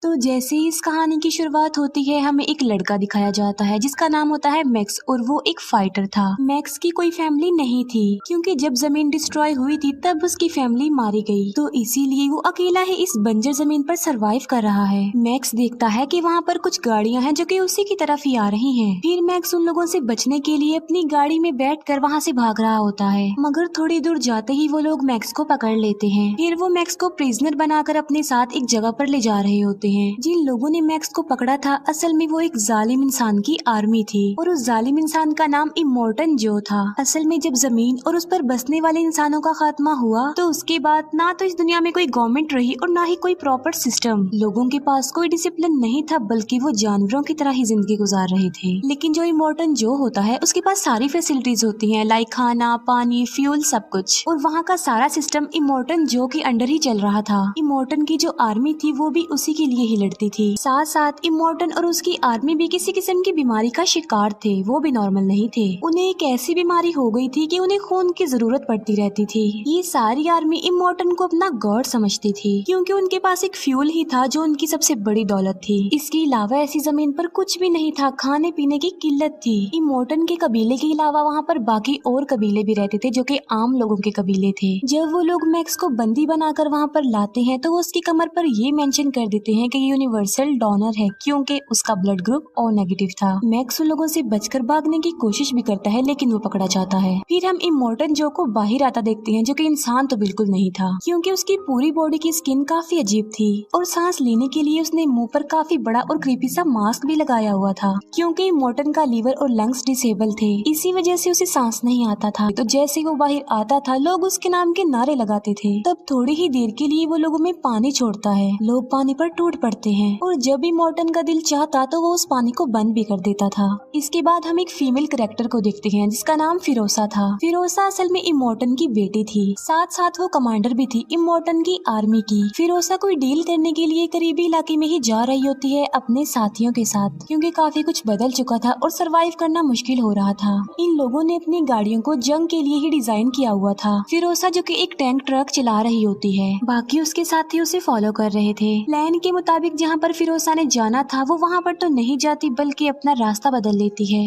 तो जैसे ही इस कहानी की शुरुआत होती है, हमें एक लड़का दिखाया जाता है जिसका नाम होता है मैक्स, और वो एक फाइटर था। मैक्स की कोई फैमिली नहीं थी क्योंकि जब जमीन डिस्ट्रॉय हुई थी तब उसकी फैमिली मारी गई, तो इसीलिए वो अकेला ही इस बंजर जमीन पर सरवाइव कर रहा है। मैक्स देखता है कि वहाँ पर कुछ गाड़ियाँ हैं जो कि उसी की तरफ ही आ रही हैं। फिर मैक्स उन लोगों से बचने के लिए अपनी गाड़ी में बैठकर वहाँ से भाग रहा होता है, मगर थोड़ी दूर जाते ही वो लोग मैक्स को पकड़ लेते हैं। फिर वो मैक्स को प्रिजनर बनाकर अपने साथ एक जगह पर ले जा रहे होते हैं। जिन लोगों ने मैक्स को पकड़ा था असल में वो एक जालिम इंसान की आर्मी थी, और उस जालिम इंसान का नाम इमोर्टन जो था। असल में जब जमीन और उस पर बसने वाले इंसानों का खात्मा हुआ तो उसके बाद ना तो इस दुनिया में कोई गवर्नमेंट रही और ना ही कोई प्रॉपर सिस्टम। लोगों के पास कोई डिसिप्लिन नहीं था, बल्कि वो जानवरों की तरह ही जिंदगी गुजार रहे थे। लेकिन जो इमोर्टन जो होता है उसके पास सारी फैसिलिटीज होती हैं, लाइक खाना, पानी, फ्यूल, सब कुछ, और वहाँ का सारा सिस्टम इमोर्टन जो के अंडर ही चल रहा था। इमोर्टन की जो आर्मी थी वो भी उसी के लिए ही लड़ती थी। साथ साथ इमोर्टन और उसकी आर्मी भी किसी किस्म की बीमारी का शिकार थे, वो भी नॉर्मल नहीं थे। उन्हें एक ऐसी बीमारी हो गई थी कि उन्हें खून की जरूरत पड़ती रहती थी। ये सारी आर्मी इमोर्टन को अपना गॉड समझती थी क्योंकि उनके पास एक फ्यूल ही था जो उनकी सबसे बड़ी दौलत थी। इसके अलावा ऐसी जमीन पर कुछ भी नहीं था, खाने पीने की किल्लत थी। इमोर्टन के कबीले के अलावा वहाँ पर बाकी और कबीले भी रहते थे जो कि आम लोगों के कबीले थे। जब वो लोग मैक्स को बंदी बनाकर वहाँ पर लाते हैं तो वो उसकी कमर पर ये मेंशन कर देते हैं कि ये यूनिवर्सल डोनर है क्योंकि उसका ब्लड ग्रुप ओ नेगेटिव था। मैक्स उन लोगों से बचकर भागने की कोशिश भी करता है लेकिन वो पकड़ा जाता है। फिर हम इमोर्टन जो को बाहर आता देखते हैं जो कि इंसान तो बिल्कुल नहीं था क्योंकि उसकी पूरी बॉडी की स्किन काफी अजीब थी, और सांस लेने के लिए उसने मुंह पर काफी बड़ा और क्रीपी सा मास्क भी लगाया हुआ था क्योंकि इमोर्टन का लीवर और लंग्स डिसेबल थे, इसी वजह से उसे सांस नहीं आता था। तो जैसे वो बाहर आता था लोग उसके नाम के नारे लगाते थे। तब थोड़ी ही देर के लिए वो लोगों में पानी छोड़ता है, लोग पानी पर टूट पड़ते हैं, और जब भी इमोर्टन का दिल चाहता तो वो उस पानी को बंद भी कर देता था। इसके बाद हम एक फीमेल कैरेक्टर को देखते हैं जिसका नाम फिरोसा था। फिरोसा असल में इमोर्टन की बेटी थी, साथ साथ वो कमांडर भी थी इमोर्टन की आर्मी की। फिरोसा कोई डील करने के लिए करीबी इलाके में ही जा रही होती है अपने साथियों के साथ क्योंकि काफी कुछ बदल चुका था और सरवाइव करना मुश्किल हो रहा था। इन लोगों ने अपनी गाड़ियों को जंग के लिए ही डिजाइन किया हुआ था। फिरोसा जो कि एक टैंक ट्रक चला रही होती है, बाकी उसके साथी उसे फॉलो कर रहे थे। प्लान के मुताबिक जहाँ पर फिरोसा ने जाना था वो वहाँ पर तो नहीं जाती बल्कि अपना रास्ता बदल लेती है।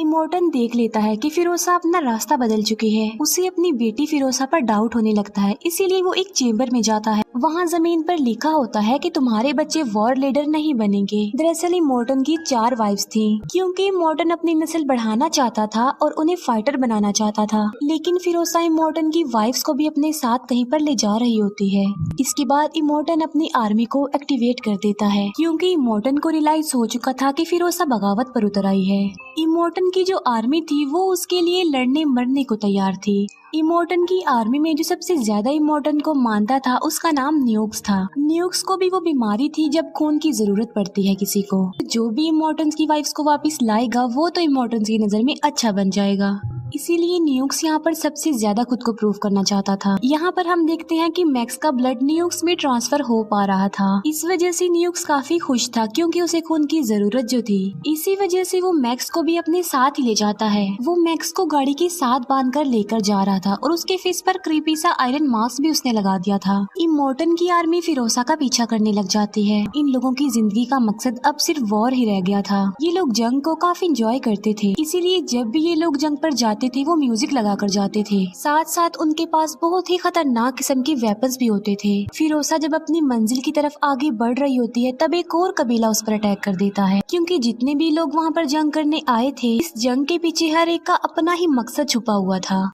इमोर्टन देख लेता है कि फिरोसा अपना रास्ता बदल चुकी है। उसे अपनी बेटी फिरोसा पर डाउट होने लगता है, इसीलिए वो एक चेम्बर में जाता है। वहाँ जमीन पर लिखा होता है कि तुम्हारे बच्चे वॉर लीडर नहीं बनेंगे। दरअसल इमोर्टन की 4 वाइफ्स थी क्योंकि इमोर्टन अपनी नस्ल बढ़ाना चाहता था और उन्हें फाइटर बनाना चाहता था, लेकिन फिरोसा इमोर्टन की वाइफ्स को भी अपने साथ कहीं पर ले जा रही होती है। इसके बाद इमोर्टन अपनी आर्मी को एक्टिवेट कर देता है क्योंकि इमोर्टन को रियलाइज हो चुका था कि फिरोसा बगावत पर उतर आई है। इमोर्टन की जो आर्मी थी वो उसके लिए लड़ने मरने को तैयार थी। इमोर्टन की आर्मी में जो सबसे ज्यादा इमोर्टन को मानता था उसका नाम न्यूक्स था। न्यूक्स को भी वो बीमारी थी जब खून की जरूरत पड़ती है किसी को। जो भी इमोर्टन्स की वाइफ्स को वापस लाएगा वो तो इमोर्टन्स की नजर में अच्छा बन जाएगा, इसीलिए न्यूक्स यहाँ पर सबसे ज्यादा खुद को प्रूव करना चाहता था। यहाँ पर हम देखते हैं कि मैक्स का ब्लड न्यूक्स में ट्रांसफर हो पा रहा था। इस वजह से न्यूक्स काफी खुश था क्योंकि उसे खून की जरूरत जो थी। इसी वजह से वो मैक्स को भी अपने साथ ही ले जाता है। वो मैक्स को गाड़ी के साथ बांधकर लेकर जा रहा था और उसके फेस पर क्रीपी सा आयरन मास्क भी उसने लगा दिया था। इमोर्टन की आर्मी फिरोसा का पीछा करने लग जाती है। इन लोगों की जिंदगी का मकसद अब सिर्फ वॉर ही रह गया था। ये लोग जंग को काफी इंजॉय करते थे, इसीलिए जब भी ये लोग जंग पर जाते थे वो म्यूजिक लगा कर जाते थे। साथ साथ उनके पास बहुत ही खतरनाक किस्म के वेपन्स भी होते थे। फिरोसा जब अपनी मंजिल की तरफ आगे बढ़ रही होती है तब एक और कबीला उस पर अटैक कर देता है क्योंकि जितने भी लोग वहाँ पर जंग करने आए थे इस जंग के पीछे हर एक का अपना ही मकसद छुपा हुआ था।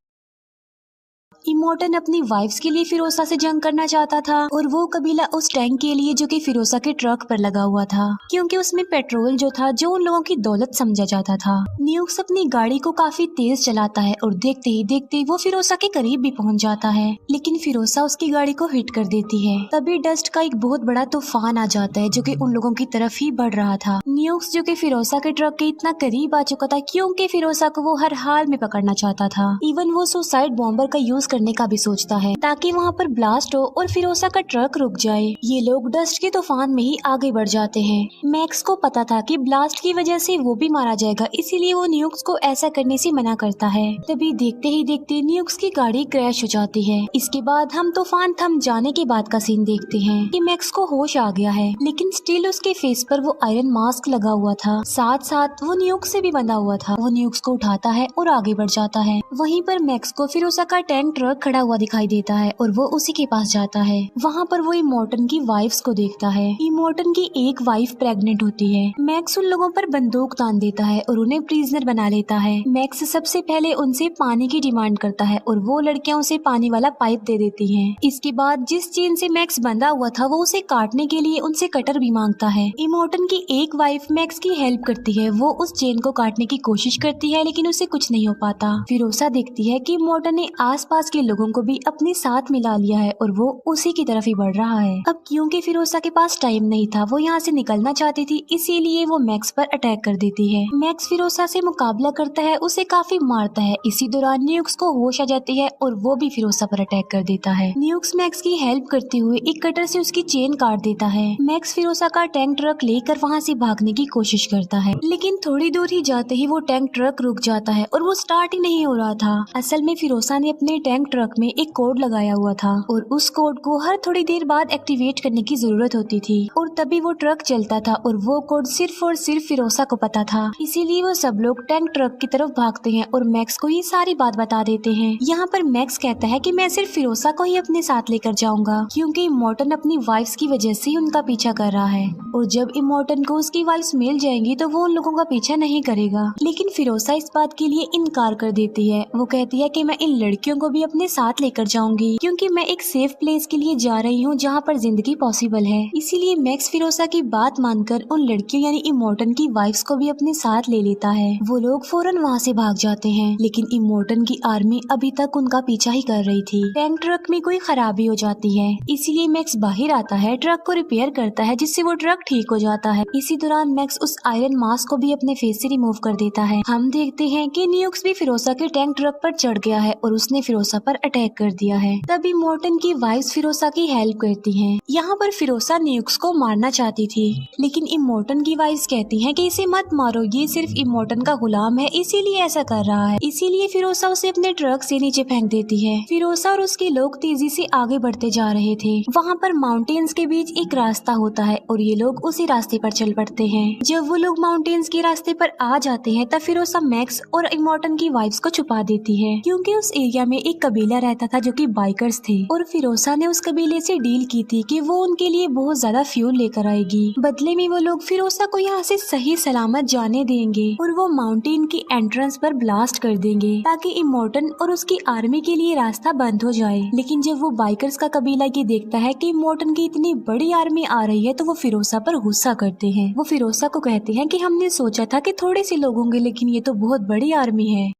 इमोर्टन अपनी वाइफ्स के लिए फिरोसा से जंग करना चाहता था और वो कबीला उस टैंक के लिए जो कि फिरोसा के ट्रक पर लगा हुआ था क्योंकि उसमें पेट्रोल जो था जो उन लोगों की दौलत समझा जाता था। न्यूक्स अपनी गाड़ी को काफी तेज चलाता है और देखते ही देखते वो फिरोसा के करीब भी पहुंच जाता है, लेकिन फिरोसा उसकी गाड़ी को हिट कर देती है। तभी डस्ट का एक बहुत बड़ा तूफान आ जाता है जो कि उन लोगों की तरफ ही बढ़ रहा था। न्यूक्स जो कि फिरोसा के ट्रक के इतना करीब आ चुका था क्योंकि फिरोसा को वो हर हाल में पकड़ना चाहता था। इवन वो सुसाइड बॉम्बर का यूज करने का भी सोचता है ताकि वहाँ पर ब्लास्ट हो और फिरोसा का ट्रक रुक जाए। ये लोग डस्ट के तूफान में ही आगे बढ़ जाते हैं। मैक्स को पता था कि ब्लास्ट की वजह से वो भी मारा जाएगा, इसीलिए वो न्यूक्स को ऐसा करने से मना करता है। तभी देखते ही देखते न्यूक्स की गाड़ी क्रैश हो जाती है। इसके बाद हम तूफान थम जाने के बाद का सीन देखते हैं कि मैक्स को होश आ गया है, लेकिन स्टिल उसके फेस पर वो आयरन मास्क लगा हुआ था। साथ साथ वो न्यूक्स से भी बंधा हुआ था। वो न्यूक्स को उठाता है और आगे बढ़ जाता है। वहीं पर मैक्स को फिरोसा का टैंक ट्रक खड़ा हुआ दिखाई देता है और वो उसी के पास जाता है। वहाँ पर वो इमोर्टन की वाइफ्स को देखता है। इमोर्टन की एक वाइफ प्रेग्नेंट होती है। मैक्स उन लोगों पर बंदूक तान देता है और उन्हें प्रिजनर बना लेता है। मैक्स सबसे पहले उनसे पानी की डिमांड करता है और वो लड़कियां उसे पानी वाला पाइप दे देती हैं। इसके बाद जिस चेन से मैक्स बंधा हुआ था वो उसे काटने के लिए उनसे कटर भी मांगता है। इमोर्टन की एक वाइफ मैक्स की हेल्प करती है। वो उस चेन को काटने की कोशिश करती है लेकिन उसे कुछ नहीं हो पाता। फिरोसा देखती है कि इमोर्टन ने आसपास के लोगों को भी अपने साथ मिला लिया है और वो उसी की तरफ ही बढ़ रहा है। अब क्योंकि फिरोसा के पास टाइम नहीं था, वो यहाँ से निकलना चाहती थी, इसीलिए वो मैक्स पर अटैक कर देती है। मैक्स फिरोसा से मुकाबला करता है, उसे काफी मारता है। इसी दौरान न्यूक्स को होश आ जाती है और वो भी फिरोसा पर अटैक कर देता है। न्यूक्स मैक्स की हेल्प करते हुए एक कटर से उसकी चेन काट देता है। मैक्स फिरोसा का टैंक ट्रक लेकर वहाँ से भागने की कोशिश करता है, लेकिन थोड़ी दूर ही जाते ही वो टैंक ट्रक रुक जाता है और वो स्टार्ट ही नहीं हो रहा था। असल में फिरोसा ने अपने टैंक ट्रक में एक कोड लगाया हुआ था और उस कोड को हर थोड़ी देर बाद एक्टिवेट करने की जरूरत होती थी और तभी वो ट्रक चलता था और वो कोड सिर्फ और सिर्फ फिरोसा को पता था। इसीलिए वो सब लोग टैंक ट्रक की तरफ भागते हैं और मैक्स को ये सारी बात बता देते हैं। यहाँ पर मैक्स कहता है कि मैं सिर्फ फिरोसा को ही अपने साथ लेकर जाऊंगा क्योंकि इमोर्टन अपनी वाइफ्स की वजह से उनका पीछा कर रहा है और जब इमोर्टन को उसकी वाइफ्स मिल जाएंगी तो वो उन लोगों का पीछा नहीं करेगा। लेकिन फिरोसा इस बात के लिए इनकार कर देती है। वो कहती है कि मैं इन लड़कियों को भी अपने साथ लेकर जाऊंगी क्योंकि मैं एक सेफ प्लेस के लिए जा रही हूँ जहाँ पर जिंदगी पॉसिबल है। इसीलिए मैक्स फिरोसा की बात मानकर उन लड़कियों यानी इमोर्टन की वाइफ्स को भी अपने साथ ले लेता है। वो लोग फौरन वहाँ से भाग जाते हैं, लेकिन इमोर्टन की आर्मी अभी तक उनका पीछा ही कर रही थी। टैंक ट्रक में कोई खराबी हो जाती है, इसीलिए मैक्स बाहर आता है, ट्रक को रिपेयर करता है जिससे वो ट्रक ठीक हो जाता है। इसी दौरान मैक्स उस आयरन मास्क को भी अपने फेस से रिमूव कर देता है। हम देखते हैं कि न्यूक्स भी फिरोसा के टैंक ट्रक पर चढ़ गया है और उसने फिरोसा पर अटैक कर दिया है। तभी इमोर्टन की वाइफ्स फिरोसा की हेल्प करती हैं। यहाँ पर फिरोसा न्यूक्स को मारना चाहती थी, लेकिन इमोर्टन की वाइफ्स कहती हैं कि इसे मत मारो, ये सिर्फ इमोर्टन का गुलाम है इसीलिए ऐसा कर रहा है। इसीलिए फिरोसा उसे अपने ट्रक से नीचे फेंक देती है। फिरोसा और उसके लोग तेजी से आगे बढ़ते जा रहे थे। वहाँ पर माउंटेन्स के बीच एक रास्ता होता है और ये लोग उसी रास्ते पर चल पड़ते हैं। जब वो लोग माउंटेन्स के रास्ते पर आ जाते हैं तब फिरोसा मैक्स और इमोर्टन की वाइफ्स को छुपा देती है क्योंकि उस एरिया में एक कबीला रहता था जो कि बाइकर्स थे और फिरोसा ने उस कबीले से डील की थी कि वो उनके लिए बहुत ज्यादा फ्यूल लेकर आएगी। बदले में वो लोग फिरोसा को यहाँ से सही सलामत जाने देंगे और वो माउंटेन की एंट्रेंस पर ब्लास्ट कर देंगे ताकि इमोर्टन और उसकी आर्मी के लिए रास्ता बंद हो जाए। लेकिन जब वो बाइकर्स का कबीला ये देखता है कि इमोर्टन की इतनी बड़ी आर्मी आ रही है तो वो फिरोसा पर गुस्सा करते हैं। वो फिरोसा को कहते हैं कि हमने सोचा था कि थोड़े से लोग होंगे लेकिन ये तो बहुत बड़ी आर्मी है।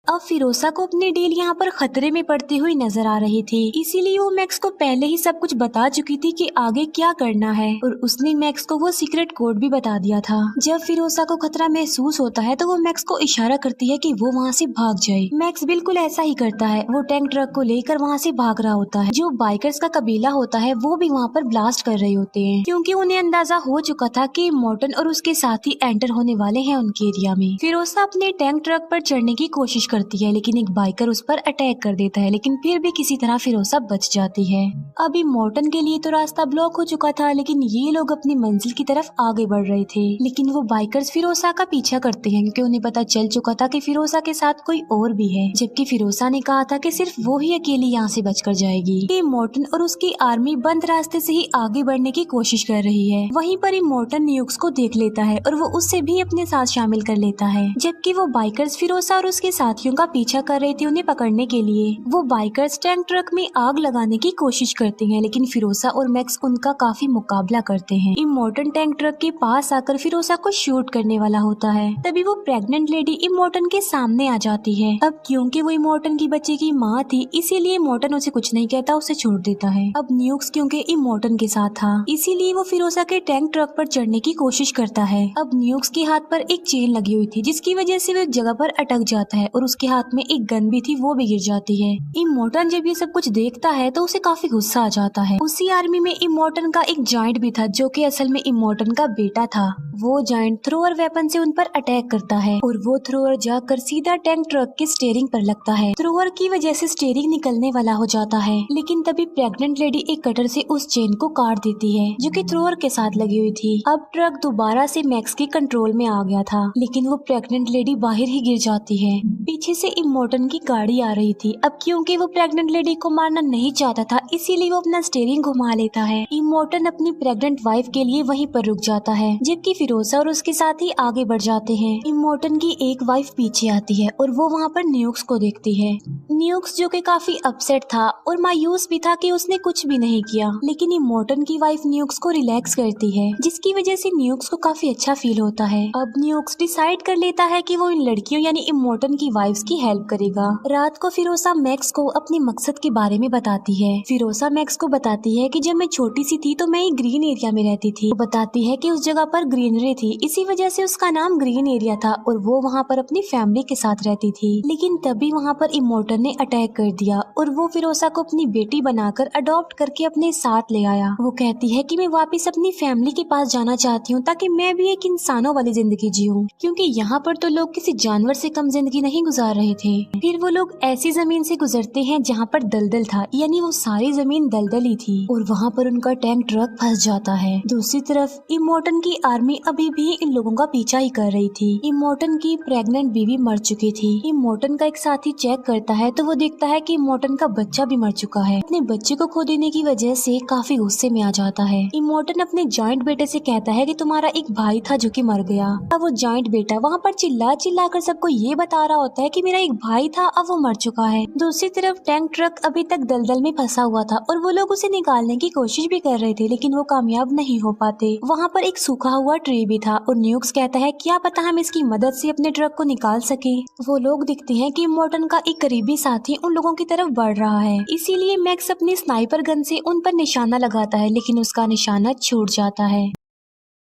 अब फिरोसा को अपनी डील यहाँ पर खतरे में पड़ती हुई नजर आ रही थी, इसीलिए वो मैक्स को पहले ही सब कुछ बता चुकी थी कि आगे क्या करना है और उसने मैक्स को वो सीक्रेट कोड भी बता दिया था। जब फिरोसा को खतरा महसूस होता है तो वो मैक्स को इशारा करती है कि वो वहाँ से भाग जाए। मैक्स बिल्कुल ऐसा ही करता है। वो टैंक ट्रक को लेकर वहाँ से भाग रहा होता है। जो बाइकर्स का कबीला होता है वो भी वहाँ पर ब्लास्ट कर रहे होते हैं क्योंकि उन्हें अंदाजा हो चुका था कि मॉर्टन और उसके साथी एंटर होने वाले हैं उनके एरिया में। फिरोसा अपने टैंक ट्रक पर चढ़ने की कोशिश करती है लेकिन एक बाइकर उस पर अटैक कर देता है, लेकिन फिर भी किसी तरह फिरोसा बच जाती है। अभी मॉर्टन के लिए तो रास्ता ब्लॉक हो चुका था लेकिन ये लोग अपनी मंजिल की तरफ आगे बढ़ रहे थे। लेकिन वो बाइकर्स फिरोसा का पीछा करते हैं क्योंकि उन्हें पता चल चुका था कि फिरोसा के साथ कोई और भी है, जबकि फिरोसा ने कहा था कि सिर्फ वो ही अकेली यहाँ से बचकर जाएगी। ये मॉर्टन और उसकी आर्मी बंद रास्ते से ही आगे बढ़ने की कोशिश कर रही है। वहीं पर मॉर्टन न्यूक्स को देख लेता है और वो उससे भी अपने साथ शामिल कर लेता है, जबकि वो बाइकर्स फिरोसा और उसके साथियों का पीछा कर रहे थे उन्हें पकड़ने के लिए। वो बाइकर्स टैंक ट्रक में आग लगाने की कोशिश करते हैं लेकिन फिरोसा और मैक्स उनका काफी मुकाबला करते हैं। इमोर्टन टैंक ट्रक के पास आकर फिरोसा को शूट करने वाला होता है। तभी वो प्रेग्नेंट लेडी इमोर्टन के सामने आ जाती है। अब क्योंकि वो इमोर्टन की बच्चे की माँ थी इसीलिए इमोर्टन उसे कुछ नहीं कहता, उसे छोड़ देता है। अब न्यूक्स क्योंकि इमोर्टन के साथ था इसीलिए वो फिरोसा के टैंक ट्रक पर चढ़ने की कोशिश करता है। अब न्यूक्स के हाथ पर एक चेन लगी हुई थी जिसकी वजह से वो एक जगह पर अटक जाता है और उसके हाथ में एक गन भी थी वो भी गिर जाती है। इमोर्टन जब ये सब कुछ देखता है तो उसे काफी गुस्सा आ जाता है। उसी आर्मी में इमोर्टन का एक जायंट भी था जो कि असल में इमोर्टन का बेटा था। वो जायंट थ्रोअर वेपन से उन पर अटैक करता है और वो थ्रोअर जाकर सीधा टैंक ट्रक के स्टीयरिंग पर लगता है। थ्रोअर की वजह से स्टीयरिंग निकलने वाला हो जाता है, लेकिन तभी प्रेग्नेंट लेडी एक कटर से उस चेन को काट देती है जो कि थ्रोअर के साथ लगी हुई थी। अब ट्रक दोबारा से मैक्स के कंट्रोल में आ गया था, लेकिन वो प्रेग्नेंट लेडी बाहर ही गिर जाती है। पीछे से इमोर्टन की गाड़ी आ रही थी। अब क्योंकि वो प्रेग्नेंट लेडी को मारना नहीं चाहता था, इसीलिए वो अपना स्टीयरिंग घुमा लेता है। इमोर्टन अपनी प्रेग्नेंट वाइफ के लिए वहीं पर रुक जाता है, जबकि फिरोसा और उसके साथ ही आगे बढ़ जाते हैं। इमोर्टन की एक वाइफ पीछे आती है और वो वहाँ पर न्यूक्स को देखती है। न्यूक्स जो कि काफी अपसेट था और मायूस भी था कि उसने कुछ भी नहीं किया, लेकिन इमोर्टन की वाइफ न्यूक्स को रिलैक्स करती है, जिसकी वजह से न्यूक्स को काफी अच्छा फील होता है। अब न्यूक्स डिसाइड कर लेता है कि वो इन लड़कियों यानी इमोर्टन की वाइफ्स की हेल्प करेगा। रात को फिरोसा मैक्स को अपने मकसद के बारे में बताती है। फिरोसा मैक्स को बताती है कि जब मैं छोटी सी थी तो मैं एक ग्रीन एरिया में रहती थी। वो बताती है कि उस जगह पर ग्रीनरी थी, इसी वजह से उसका नाम ग्रीन एरिया था और वो वहाँ पर अपनी फैमिली के साथ रहती थी। लेकिन तभी वहाँ पर इमोर्टन ने अटैक कर दिया और वो फिरोसा को अपनी बेटी बनाकर अडॉप्ट करके अपने साथ ले आया। वो कहती है कि मैं वापस अपनी फैमिली के पास जाना चाहती हूँ ताकि मैं भी एक इंसानों वाली जिंदगी जीऊँ, क्योंकि यहाँ पर तो लोग किसी जानवर से कम जिंदगी नहीं गुजार रहे थे। फिर वो लोग ऐसी जमीन से गुजरते हैं जहाँ पर दलदल था, यानी वो सारी जमीन दलदल ही थी और वहाँ पर उनका टैंक ट्रक फंस जाता है। दूसरी तरफ इमोर्टन की आर्मी अभी भी इन लोगों का पीछा ही कर रही थी। इमोर्टन की प्रेग्नेंट बीवी मर चुकी थी। इमोर्टन का एक साथी चेक करता है तो वो देखता है कि इमोर्टन का बच्चा भी मर चुका है। अपने बच्चे को खो देने की वजह से काफी गुस्से में आ जाता है। इमोर्टन अपने जॉइंट बेटे से कहता है कि तुम्हारा एक भाई था जो कि मर गया। अब वो जॉइंट बेटा वहाँ पर चिल्ला चिल्ला कर सबको ये बता रहा होता है कि मेरा एक भाई था, अब वो मर चुका है। दूसरी तरफ टैंक ट्रक अभी तक दलदल में फंसा हुआ था और वो लोग उसे निकालने की कोशिश भी कर रहे थे, लेकिन वो कामयाब नहीं हो पाते। वहाँ पर एक सूखा हुआ ट्री भी था और न्यूक्स कहता है क्या पता हम इसकी मदद से अपने ट्रक को निकाल सके। वो लोग दिखते हैं कि इमोर्टन का एक करीबी साथी उन लोगों की तरफ बढ़ रहा है, इसीलिए मैक्स अपनी स्नाइपर गन से उन पर निशाना लगाता है, लेकिन उसका निशाना छूट जाता है।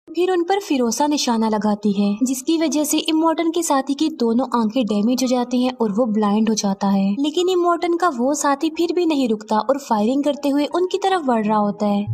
फिर उन पर फिरोसा निशाना लगाती है, जिसकी वजह से इमोर्टन के साथी की दोनों आंखें डैमेज हो जाती हैं और वो ब्लाइंड हो जाता है। लेकिन इमोर्टन का वो साथी फिर भी नहीं रुकता और फायरिंग करते हुए उनकी तरफ बढ़ रहा होता है।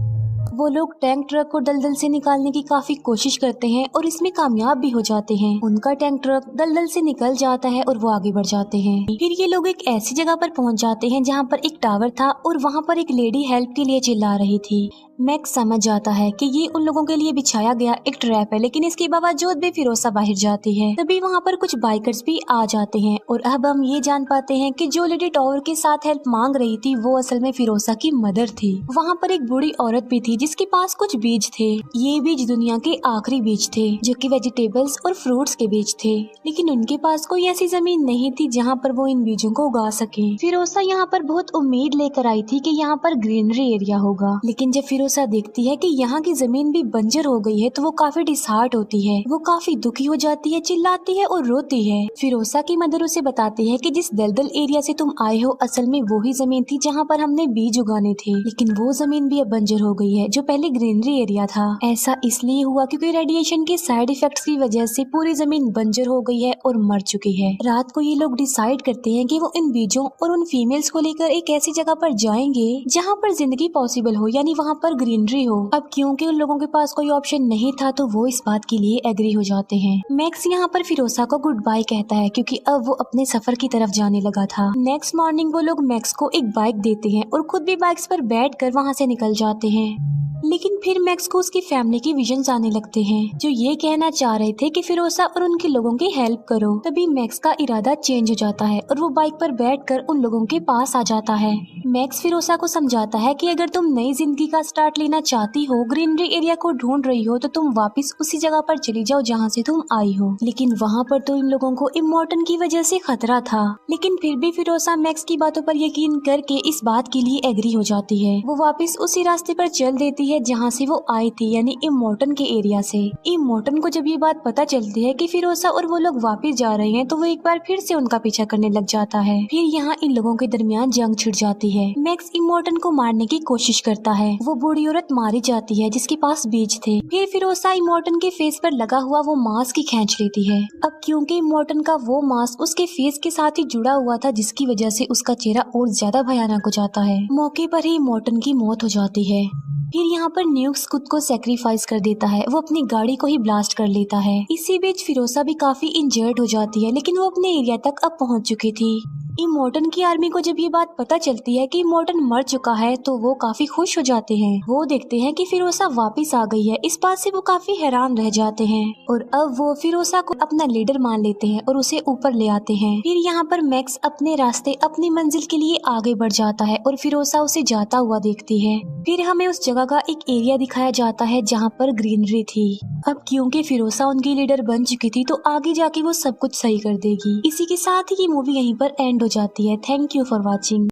वो लोग टैंक ट्रक को दलदल से निकालने की काफी कोशिश करते हैं और इसमें कामयाब भी हो जाते हैं। उनका टैंक ट्रक दलदल से निकल जाता है और वो आगे बढ़ जाते हैं। फिर ये लोग एक ऐसी जगह पर पहुंच जाते हैं जहां पर एक टावर था और वहां पर एक लेडी हेल्प के लिए चिल्ला रही थी। मैक्स समझ जाता है कि ये उन लोगों के लिए बिछाया गया एक ट्रैप है, लेकिन इसके बावजूद भी फिरोसा बाहर जाती है। तभी वहाँ पर कुछ बाइकर्स भी आ जाते हैं और अब हम ये जान पाते हैं कि जो लेडी टावर के साथ हेल्प मांग रही थी वो असल में फिरोसा की मदर थी। वहाँ पर एक बूढ़ी औरत भी थी जिसके पास कुछ बीज थे। ये बीज दुनिया के आखिरी बीज थे जो कि वेजिटेबल्स और फ्रूट्स के बीज थे, लेकिन उनके पास कोई ऐसी जमीन नहीं थी जहाँ पर वो इन बीजों को उगा सके। फिरोसा यहाँ पर बहुत उम्मीद लेकर आई थी कि यहाँ पर ग्रीनरी एरिया होगा, लेकिन जब फिरोसा देखती है कि यहाँ की जमीन भी बंजर हो गई है तो वो काफी डिसहार्ट होती है। वो काफी दुखी हो जाती है, चिल्लाती है और रोती है। फिरोसा की मदर उसे बताती है कि जिस दलदल एरिया से तुम आए हो असल में वही जमीन थी जहाँ पर हमने बीज उगाने थे, लेकिन वो जमीन भी अब बंजर हो गई है जो पहले ग्रीनरी एरिया था। ऐसा इसलिए हुआ क्योंकि रेडिएशन के साइड इफेक्ट्स की वजह से पूरी जमीन बंजर हो गई है और मर चुकी है। रात को ये लोग डिसाइड करते हैं कि वो इन बीजों और उन फीमेल्स को लेकर एक ऐसी जगह पर जाएंगे जहाँ पर जिंदगी पॉसिबल हो, यानी वहाँ पर ग्रीनरी हो। अब क्योंकि उन लोगों के पास कोई ऑप्शन नहीं था तो वो इस बात के लिए एग्री हो जाते हैं। मैक्स यहाँ पर फिरोसा को गुड बाय कहता है क्योंकि अब वो अपने सफर की तरफ जाने लगा था। नेक्स्ट मॉर्निंग वो लोग मैक्स को एक बाइक देते हैं और खुद भी बाइक्स पर बैठकर वहाँ से निकल जाते हैं। लेकिन फिर मैक्स को उसकी फैमिली की विजन्स आने लगते हैं जो ये कहना चाह रहे थे कि फिरोसा और उनके लोगों की हेल्प करो। तभी मैक्स का इरादा चेंज हो जाता है और वो बाइक पर बैठकर उन लोगों के पास आ जाता है। मैक्स फिरोसा को समझाता है कि अगर तुम नई जिंदगी का स्टार्ट लेना चाहती हो, ग्रीनरी एरिया को ढूंढ रही हो, तो तुम वापस उसी जगह पर चली जाओ जहाँ से तुम आई हो। लेकिन वहाँ पर तो इन लोगों को इमोर्टन की वजह से खतरा था, लेकिन फिर भी फिरोसा मैक्स की बातों पर यकीन करके इस बात के लिए एग्री हो जाती है। वो वापस उसी रास्ते पर चल देती है जहाँ से वो आई थी, यानी इमोर्टन के एरिया से। इमोर्टन को जब ये बात पता चलती है कि फिरोसा और वो लोग वापस जा रहे हैं तो वो एक बार फिर से उनका पीछा करने लग जाता है। फिर यहाँ इन लोगों के दरमियान जंग छिड़ जाती है। मैक्स इमोर्टन को मारने की कोशिश करता है। वो बूढ़ी औरत मारी जाती है जिसके पास बीज थे। फिर फिरोसा इमोर्टन के फेस पर लगा हुआ वो मास्क ही खींच लेती है। अब क्योंकि इमोर्टन का वो मास्क उसके फेस के साथ ही जुड़ा हुआ था, जिसकी वजह से उसका चेहरा और ज्यादा भयानक हो जाता है। मौके पर ही इमोर्टन की मौत हो जाती है। फिर यहाँ पर न्यूक्स खुद को सेक्रीफाइस कर देता है, वो अपनी गाड़ी को ही ब्लास्ट कर लेता है। इसी बीच फिरोसा भी काफी इंजर्ड हो जाती है, लेकिन वो अपने एरिया तक अब पहुँच चुकी थी। इमोर्टन की आर्मी को जब ये बात पता चलती है कि इमोर्टन मर चुका है तो वो काफी खुश हो जाते हैं। वो देखते हैं कि फिरोसा वापस आ गई है, इस बात से वो काफी हैरान रह जाते हैं और अब वो फिरोसा को अपना लीडर मान लेते हैं और उसे ऊपर ले आते हैं। फिर यहाँ पर मैक्स अपने रास्ते अपनी मंजिल के लिए आगे बढ़ जाता है और फिरोसा उसे जाता हुआ देखती है। फिर हमें उस जगह का एक एरिया दिखाया जाता है जहाँ पर ग्रीनरी थी। अब क्योंकि फिरोसा उनकी लीडर बन चुकी थी तो आगे जाके वो सब कुछ सही कर देगी। इसी के साथ ही ये मूवी यहीं पर एंड हो जाती है। Thank you for watching.